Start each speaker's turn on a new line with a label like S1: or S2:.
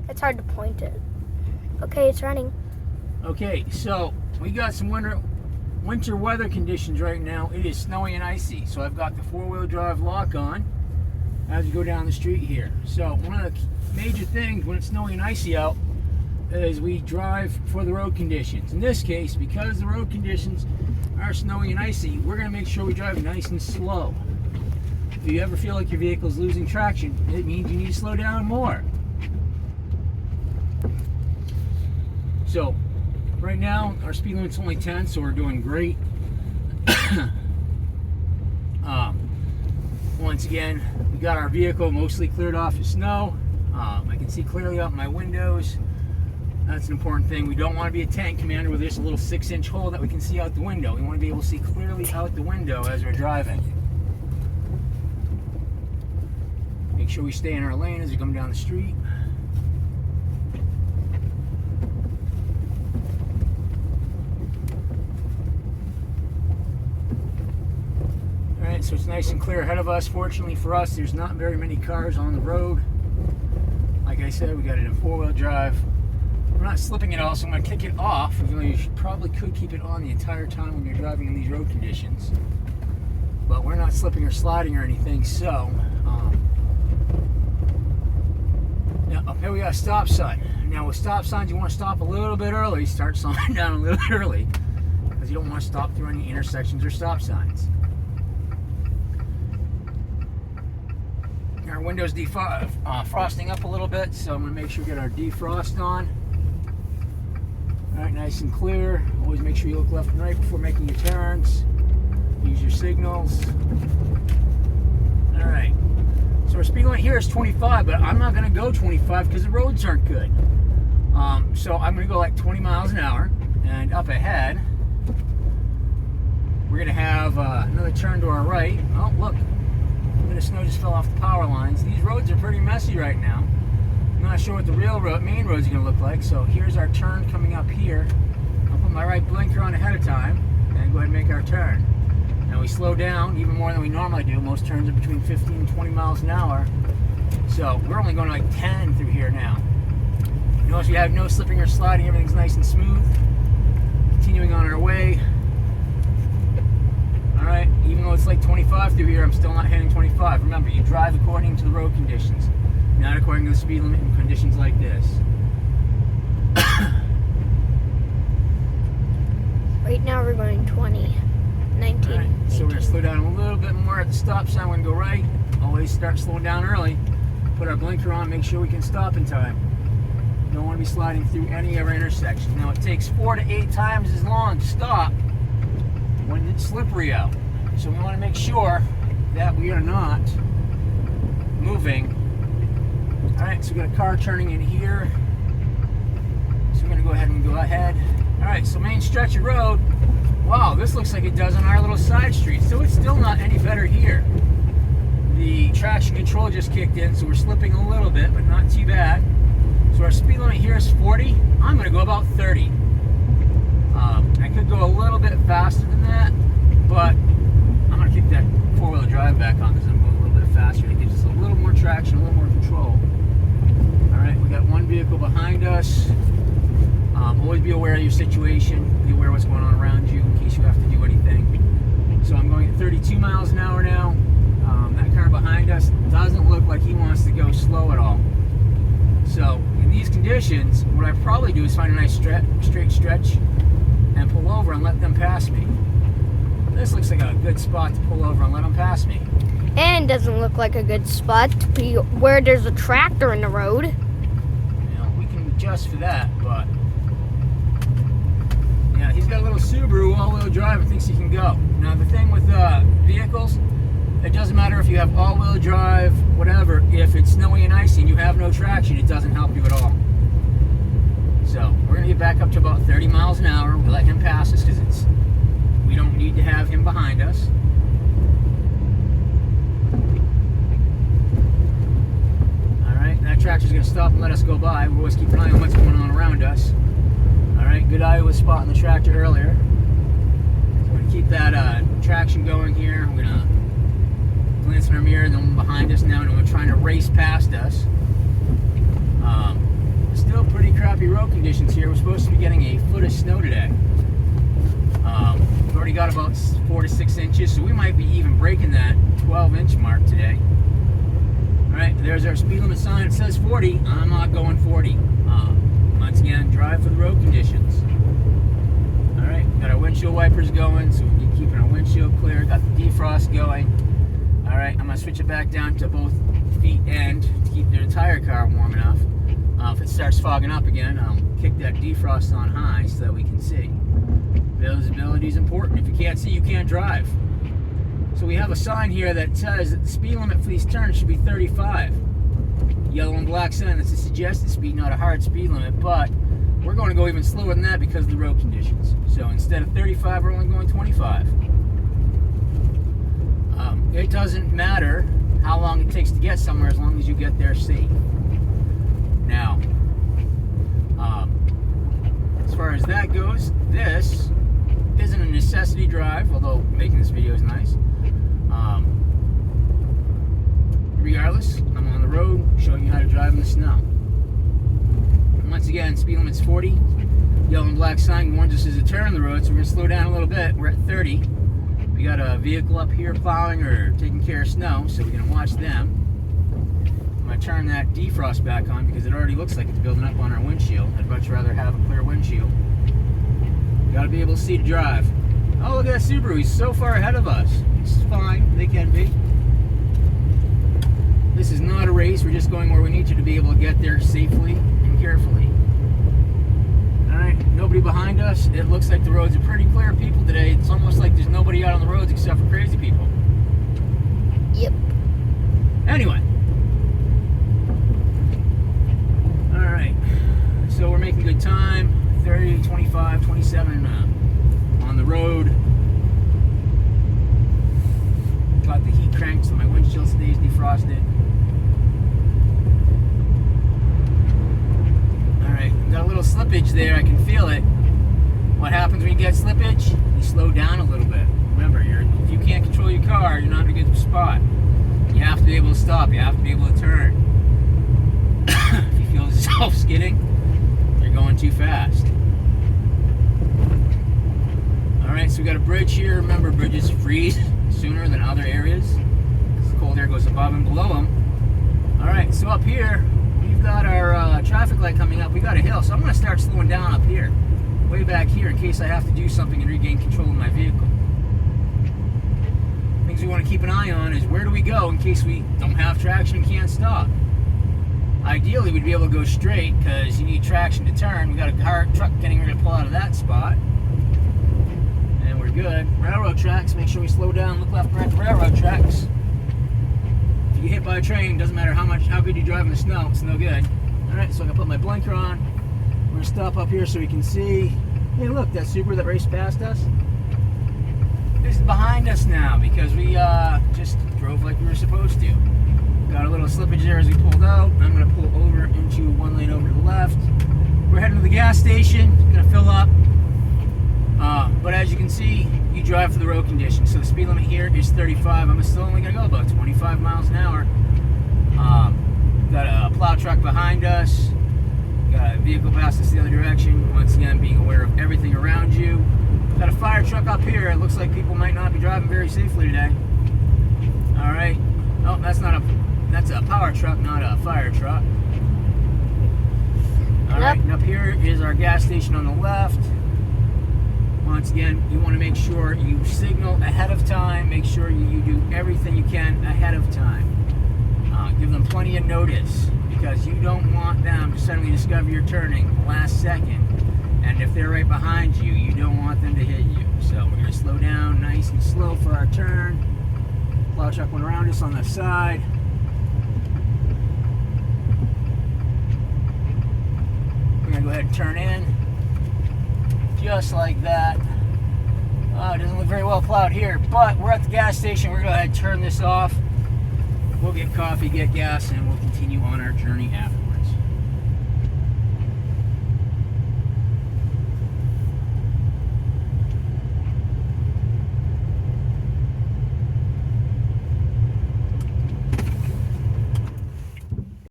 S1: It's hard to point it. Okay, it's running.
S2: Okay, so we got some winter weather conditions right now. It is snowy and icy, so I've got the four-wheel drive lock on as we go down the street here. So one of the major things when it's snowy and icy out is we drive for the road conditions. In this case, because the road conditions are snowy and icy, we're going to make sure we drive nice and slow. If you ever feel like your vehicle's losing traction, it means you need to slow down more. So right now our speed limit's only 10, so we're doing great. Once again, we got our vehicle mostly cleared off of snow. I can see clearly out my windows. That's an important thing. We don't want to be a tank, Commander, where there's a little 6-inch hole that we can see out the window. We want to be able to see clearly out the window as we're driving. Make sure we stay in our lane as we come down the street. Alright, so it's nice and clear ahead of us. Fortunately for us, there's not very many cars on the road. Like I said, we got it in four-wheel drive. We're not slipping at all, so I'm going to kick it off, even though you probably could keep it on the entire time when you're driving in these road conditions. But we're not slipping or sliding or anything, so... now, up here we got a stop sign. Now, with stop signs, you want to stop a little bit early. Start slowing down a little bit early, because you don't want to stop through any intersections or stop signs. Our window's frosting up a little bit, so I'm going to make sure we get our defrost on. Alright, nice and clear. Always make sure you look left and right before making your turns. Use your signals. Alright, so our speed limit here is 25, but I'm not going to go 25 because the roads aren't good. So I'm going to go like 20 miles an hour, and up ahead we're going to have another turn to our right. Oh, look. The snow just fell off the power lines. These roads are pretty messy right now. I'm not sure what the real main roads are going to look like. So here's our turn coming up here. I'll put my right blinker on ahead of time and go ahead and make our turn. Now we slow down even more than we normally do. Most turns are between 15 and 20 miles an hour. So we're only going like 10 through here now. Notice we have no slipping or sliding. Everything's nice and smooth. Continuing on our way. Alright, even though it's like 25 through here, I'm still not hitting 25. Remember, you drive according to the road conditions, not according to the speed limit in conditions like this.
S1: Right now we're going 20, 19.
S2: Alright, so we're going to slow down a little bit more at the stop sign. We're going to go right. Always start slowing down early. Put our blinker on, make sure we can stop in time. Don't want to be sliding through any of our intersections. Now, it takes 4 to 8 times as long to stop when it's slippery out. So we want to make sure that we are not moving. Alright, so we got a car turning in here. So we're going to go ahead and go ahead. Alright, so main stretch of road. Wow, this looks like it does on our little side street. So it's still not any better here. The traction control just kicked in, so we're slipping a little bit, but not too bad. So our speed limit here is 40. I'm going to go about 30. I could go a little bit faster than that, but I'm going to kick that four-wheel drive back on because I'm going a little bit faster to get just a little more traction, a little more control. Alright, we got one vehicle behind us. Always be aware of your situation, be aware of what's going on around you in case you have to do anything. So I'm going at 32 miles an hour now. That car behind us doesn't look like he wants to go slow at all. So in these conditions, what I probably do is find a nice straight stretch and pull over and let them pass me. This looks like a good spot to pull over and let them pass me.
S1: And doesn't look like a good spot to be where there's a tractor in the road.
S2: You know, we can adjust for that, but yeah, he's got a little Subaru all-wheel drive and thinks he can go. Now the thing with vehicles, it doesn't matter if you have all-wheel drive, whatever. If it's snowy and icy and you have no traction, it doesn't help you at all. So we're gonna get back up to about 30 miles an hour. We'll let him pass us because we don't need to have him behind us. All right, that tractor's gonna stop and let us go by. We'll always keep an eye on what's going on around us. All right, good eye was spotting the tractor earlier. So we're gonna keep that traction going here. We're gonna glance in our mirror, the one behind us now, and we're trying to race past us. road conditions here. We're supposed to be getting a foot of snow today. We've already got about 4 to 6 inches, so we might be even breaking that 12-inch mark today. All right, there's our speed limit sign. It says 40. I'm not going 40. Once again, drive for the road conditions. All right, got our windshield wipers going, so we're keeping our windshield clear. Got the defrost going. All right, I'm gonna switch it back down to both feet end to keep the entire car warm enough. If it starts fogging up again, I'll kick that defrost on high so that we can see. Visibility is important. If you can't see, you can't drive. So we have a sign here that says that the speed limit for these turns should be 35. Yellow and black sign, that's a suggested speed, not a hard speed limit, but we're going to go even slower than that because of the road conditions. So instead of 35, we're only going 25. It doesn't matter how long it takes to get somewhere as long as you get there safe. Now, as far as that goes, this isn't a necessity drive, although making this video is nice. Regardless, I'm on the road showing you how to drive in the snow. Once again, speed limit's 40. Yellow and black sign warns us as a turn on the road, so we're going to slow down a little bit. We're at 30. We got a vehicle up here plowing or taking care of snow, so we're going to watch them. I'm going to turn that defrost back on because it already looks like it's building up on our windshield. I'd much rather have a clear windshield. Got to be able to see to drive. Oh, look at that Subaru. He's so far ahead of us. It's fine. They can be. This is not a race. We're just going where we need to be able to get there safely and carefully. Alright, nobody behind us. It looks like the roads are pretty clear people today. It's almost like there's nobody out on the roads except for crazy people.
S1: Yep.
S2: Anyway. Alright. So we're making good time. 30, 25, 27 on the road. Got the heat cranked so my windshield stays defrosted. Got a little slippage there, I can feel it. What happens when you get slippage? You slow down a little bit. Remember, if you can't control your car, you're not in a good spot. You have to be able to stop, you have to be able to turn. If you feel yourself skidding, you're going too fast. Alright, so we got a bridge here. Remember, bridges freeze sooner than other areas. The cold air goes above and below them. Alright, so up here, we've got our traffic light coming up. We got a hill, so I'm going to start slowing down up here, way back here, in case I have to do something and regain control of my vehicle. Things we want to keep an eye on is where do we go in case we don't have traction and can't stop. Ideally, we'd be able to go straight because you need traction to turn. We got a truck getting ready to pull out of that spot, and we're good. Railroad tracks. Make sure we slow down. Look left and right to railroad tracks. You get hit by a train, doesn't matter how good you drive in the snow, it's no good. Alright, so I'm going to put my blinker on. We're going to stop up here so we can see. Hey, look, that Subaru that raced past us. This is behind us now because we just drove like we were supposed to. Got a little slippage there as we pulled out. I'm going to pull over into one lane over to the left. We're heading to the gas station, going to fill up. But as you can see, you drive for the road conditions. So the speed limit here is 35. I'm still only going to go about 25 miles an hour. Got a plow truck behind us. Got a vehicle past us the other direction. Once again, being aware of everything around you. Got a fire truck up here. It looks like people might not be driving very safely today. Alright. Oh, that's a power truck, not a fire truck. Alright, and up here is our gas station on the left. Once again, you want to make sure you signal ahead of time. Make sure you do everything you can ahead of time. Give them plenty of notice because you don't want them to suddenly discover you're turning last second. And if they're right behind you, you don't want them to hit you. So we're going to slow down nice and slow for our turn. Plow truck went around us on the side. We're going to go ahead and turn in. Just like that. It doesn't look very well plowed here, but we're at the gas station. We're going to go ahead and turn this off. We'll get coffee, get gas, and we'll continue on our journey afterwards.